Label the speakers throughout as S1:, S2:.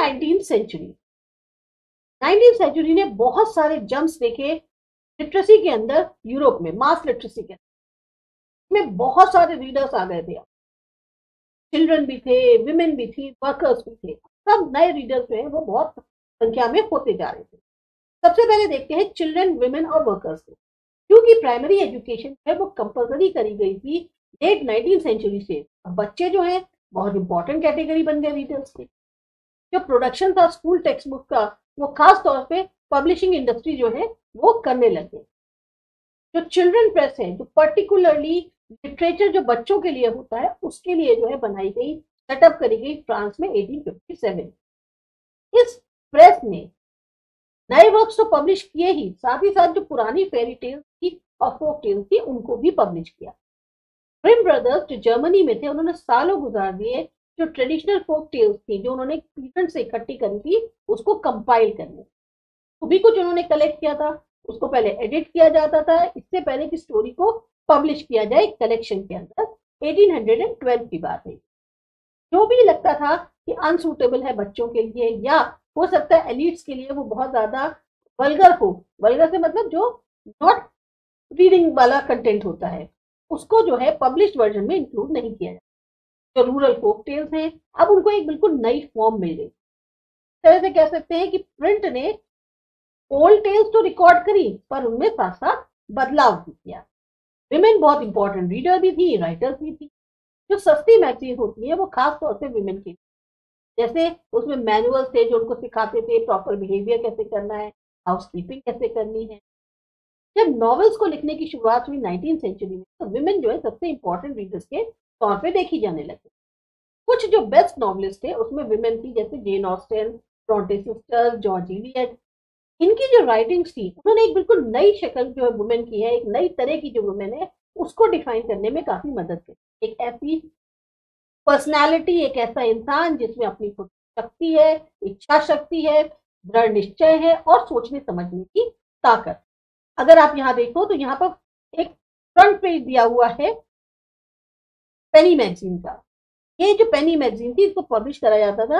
S1: 19th century, 19th century ने बहुत सारे जम्प्स देखे लिटरेसी के अंदर, यूरोप में मास लिटरेसी के अंदर में बहुत सारे रीडर्स आ गए थे, चिल्ड्रन भी थे, विमेन भी थी, वर्कर्स भी थे, सब नए रीडर्स जो है वो बहुत संख्या में होते जा रहे थे। सबसे पहले देखते हैं चिल्ड्रन, विमेन और वर्कर्स को। क्योंकि प्राइमरी एजुकेशन है वो कंपलसरी करी गई थी लेट 19th सेंचुरी से, बच्चे जो है बहुत इंपॉर्टेंट कैटेगरी बन गए रीडर्स के। जो प्रोडक्शन था स्कूल टेक्स्ट बुक का वो खास तौर पे पब्लिशिंग इंडस्ट्री जो है वो करने लगे। जो चिल्ड्रन प्रेस है, जो पर्टिकुलरली लिटरेचर जो बच्चों के लिए होता है उसके लिए जो है बनाई गई, सेटअप करी गई फ्रांस में 1857। इस प्रेस ने नए वर्क्स तो पब्लिश किए ही, साथ ही साथ जो पुरानी फेरी टेल्स थी और फोक टेल्स थी उनको भी पब्लिश किया। ग्रिम ब्रदर्स जो जर्मनी में थे उन्होंने सालों गुजार दिए जो ट्रेडिशनल फोक टेल्स थी जो उन्होंने पीरेंट से इकट्ठी करी थी उसको कंपाइल करने। तो भी कुछ उन्होंने कलेक्ट किया था, उसको पहले एडिट किया जाता था इससे पहले कि स्टोरी को पब्लिश किया जाए कलेक्शन के अंदर। 1812 की बात है। जो भी लगता था कि अनसूटेबल है बच्चों के लिए या हो सकता है एलिट्स के लिए वो बहुत ज्यादा वल्गर हो, वल्गर से मतलब जो नॉट रीडिंग वाला कंटेंट होता है, उसको जो है पब्लिश्ड वर्जन में इंक्लूड नहीं किया जाता। जो रूरल फोक टेल्स हैं अब उनको एक बिल्कुल नई फॉर्म मिल गई। तरह से कह सकते हैं कि प्रिंट ने ओल्ड टेल्स तो रिकॉर्ड करी पर उनमें साथ साथ बदलाव भी किया। विमेन बहुत इंपॉर्टेंट रीडर भी थी, राइटर भी थी। जो सस्ती मैगजीन होती है वो खास तौर से विमेन की, जैसे उसमें मैनुअल्स थे जो उनको सिखाते थे प्रॉपर बिहेवियर कैसे करना है, हाउसकीपिंग कैसे करनी है। जब नॉवेल्स को लिखने की शुरुआत हुई 19th सेंचुरी में तो विमेन जो है सबसे इंपॉर्टेंट रीडर्स के तौर पे देखी जाने लगी। कुछ जो बेस्ट नॉवेलिस्ट थे उसमें विमेन थी, जैसे Jane Austen, Bronte sisters, George Eliot. इनकी जो राइटिंग्स थी उन्होंने एक बिल्कुल नई शक्ल जो है वुमेन की है, एक नई तरह की जो वुमेन है उसको डिफाइन करने में काफी मदद की। एक ऐसी पर्सनालिटी, एक ऐसा इंसान जिसमें अपनी खुद शक्ति है, इच्छा शक्ति है, दृढ़ निश्चय है और सोचने समझने की ताकत। अगर आप यहाँ देखो तो यहाँ पर एक फ्रंट पेज दिया हुआ है पेनी मैगजीन का। ये जो पेनी मैगजीन थी इसको पब्लिश करा जाता था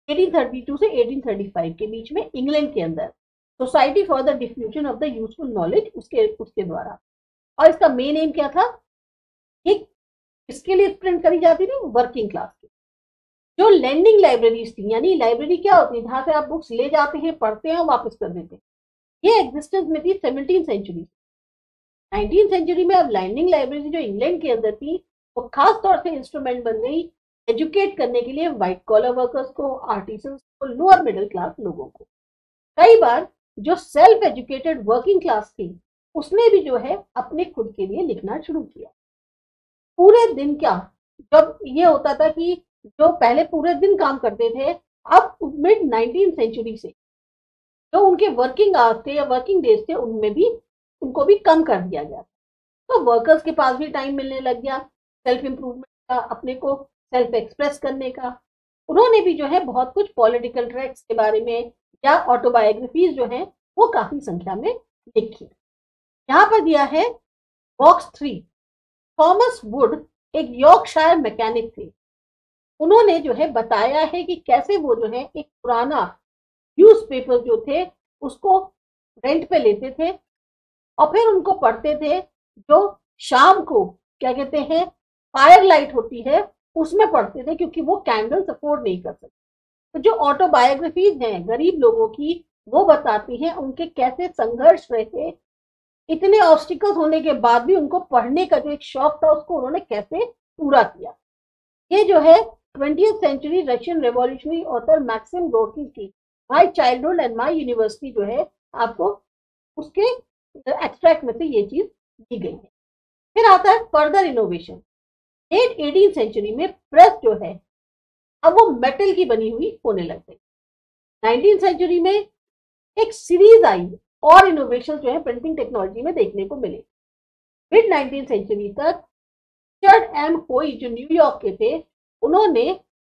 S1: 1832 से 1835 के बीच में इंग्लैंड के अंदर, society for the diffusion of the useful knowledge उसके द्वारा। और इसका मेन एम क्या था? ये किसके लिए प्रिंट करी जाती थी? वर्किंग क्लास की। जो लैंडिंग लाइब्रेरीज थी, यानी लाइब्रेरी क्या होती है जहां से आप बुक्स ले जाते हैं, पढ़ते हैं और वापस कर देते हैं, ये एग्जिस्टेंस में थी 17th सेंचुरी। 19th सेंचुरी में अब लैंडिंग लाइब्रेरी जो इंग्लैंड के अंदर थी वो खास तौर से इंस्ट्रूमेंट बन गई एजुकेट करने के लिए व्हाइट कॉलर वर्कर्स को, आर्टिसंस को, लोअर मिडिल क्लास लोगों को। कई बार जो सेल्फ एजुकेटेड वर्किंग क्लास थी उसने भी जो है अपने खुद के लिए लिखना शुरू किया। पूरे दिन क्या, जब ये होता था कि जो पहले पूरे दिन काम करते थे अब मिड 19th सेंचुरी से जो उनके वर्किंग आवर्स थे या वर्किंग डेज थे उनमें भी उनको भी कम कर दिया गया। तो वर्कर्स के पास भी टाइम मिलने लग गया सेल्फ इंप्रूवमेंट का, अपने को सेल्फ एक्सप्रेस करने का। उन्होंने भी जो है बहुत कुछ पॉलिटिकल ट्रैक्स के बारे में या ऑटोबायोग्राफीज जो है वो काफी संख्या में लिखी। यहाँ पर दिया है बॉक्स 3। थॉमस वुड एक यॉर्कशायर मैकेनिक थे। उन्होंने जो है बताया है कि कैसे वो जो है एक पुराना न्यूज़पेपर जो थे उसको रेंट पे लेते थे और फिर उनको पढ़ते थे, जो शाम को क्या कहते हैं फायर लाइट होती है उसमें पढ़ते थे क्योंकि वो कैंडल्स अफोर्ड नहीं कर सकते। तो जो ऑटोबायोग्राफीज हैं गरीब लोगों की वो बताती हैं उनके कैसे संघर्ष रहे थे, इतने ऑब्स्टिकल्स होने के बाद भी उनको पढ़ने का जो एक शौक था उसको उन्होंने कैसे पूरा किया। ये जो है 20th century Russian revolutionary author Maxim Gorky की my childhood and my university जो है आपको उसके एक्सट्रैक्ट में से ये चीज दी गई है। फिर आता है further innovation. Late 18th century में प्रेस जो है अब वो मेटल की बनी हुई होने लग गई। 19th सेंचुरी में एक सीरीज आई और इनोवेशन जो है प्रिंटिंग टेक्नोलॉजी में देखने को मिले। मिड 19th सेंचुरी तक रिचर्ड एम होई जो न्यूयॉर्क के थे उन्होंने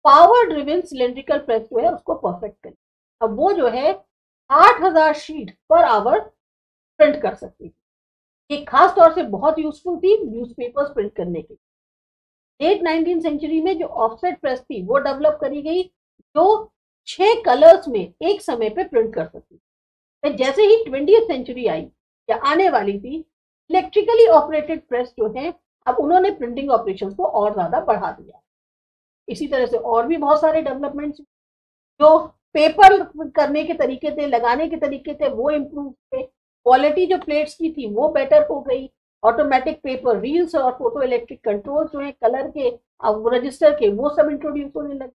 S1: पावर ड्रिवन सिलेंड्रिकल प्रेस जो है उसको परफेक्ट कर। अब वो जो है 8000 शीट पर आवर प्रिंट कर सकती थी। ये खास तौर से बहुत यूजफुल थी न्यूज़पेपर्स प्रिंट करने के। लेट 19th सेंचुरी में जो ऑफसेट प्रेस थी वो डेवलप करी गई जो 6 कलर्स में एक समय पे प्रिंट कर सकती थी। जैसे ही 20th सेंचुरी आई या आने वाली थी, इलेक्ट्रिकली ऑपरेटेड प्रेस जो है, अब उन्होंने प्रिंटिंग ऑपरेशन को और ज्यादा बढ़ा दिया। इसी तरह से और भी बहुत सारे डेवलपमेंट्स, जो पेपर करने के तरीके थे, लगाने के तरीके थे, वो इम्प्रूव थे। क्वालिटी जो प्लेट्स की थी वो बेटर हो गई। ऑटोमेटिक पेपर रील्स और फोटो इलेक्ट्रिक कंट्रोल जो है कलर के, अब रजिस्टर के, वो सब इंट्रोड्यूस होने लगे।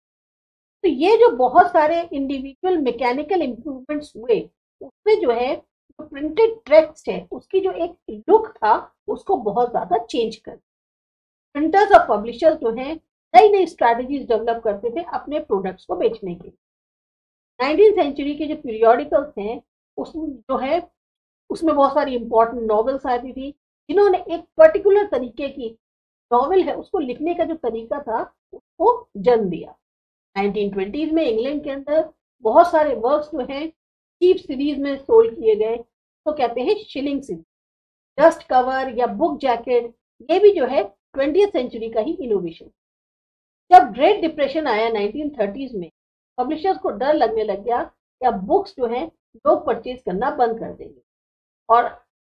S1: तो ये जो बहुत सारे इंडिविजुअल मैकेनिकल इंप्रूवमेंट्स हुए, उसमें जो है जो प्रिंटेड टेक्स्ट है उसकी जो एक लुक था उसको बहुत ज्यादा चेंज कर। प्रिंटर्स और पब्लिशर्स जो है नई नई स्ट्रैटेजीज डेवलप करते थे अपने प्रोडक्ट्स को बेचने के लिए। 19th सेंचुरी के जो पीरियोडिकल्स हैं उसमें जो है उसमें बहुत सारी इंपॉर्टेंट नॉवेल्स आती थी, जिन्होंने एक पर्टिकुलर तरीके की नॉवेल है उसको लिखने का जो तरीका था उसको जन्म दिया। 1920s में इंग्लैंड के अंदर बहुत सारे वर्क्स जो हैं चीप सीरीज में सोल्ड किए गए, तो कहते हैं शिलिंग सीरीज। डस्ट कवर या बुक जैकेट, ये भी जो है 20th सेंचुरी का ही इनोवेशन। जब ग्रेट डिप्रेशन आया 1930s में, पब्लिशर्स को डर लगने लग गया कि अब बुक्स जो है लोग परचेज करना बंद कर देंगे और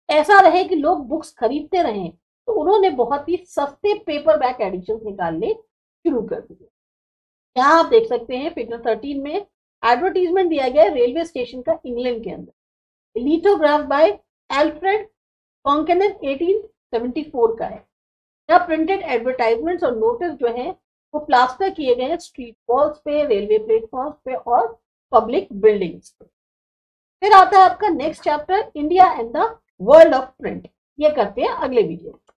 S1: ऐसा रहे कि लोग बुक्स खरीदते रहें, तो उन्होंने बहुत ही सस्ते पेपर बैक एडिशन निकालने शुरू कर दिए। यहाँ आप देख सकते हैं फिगर 13 में एडवर्टीजमेंट दिया गया रेलवे स्टेशन का इंग्लैंड के अंदर। लिथोग्राफ बाय एल्फ्रेड कॉन्केनर 1874 का है। यहाँ प्रिंटेड एडवर्टाइजमेंट्स और नोटिस जो है वो प्लास्टर किए गए हैं स्ट्रीट वॉल्स पे, रेलवे प्लेटफॉर्म पे और पब्लिक बिल्डिंग्स पे। फिर आता है आपका next chapter, India and the world of print. ये करते हैं अगले वीडियो में।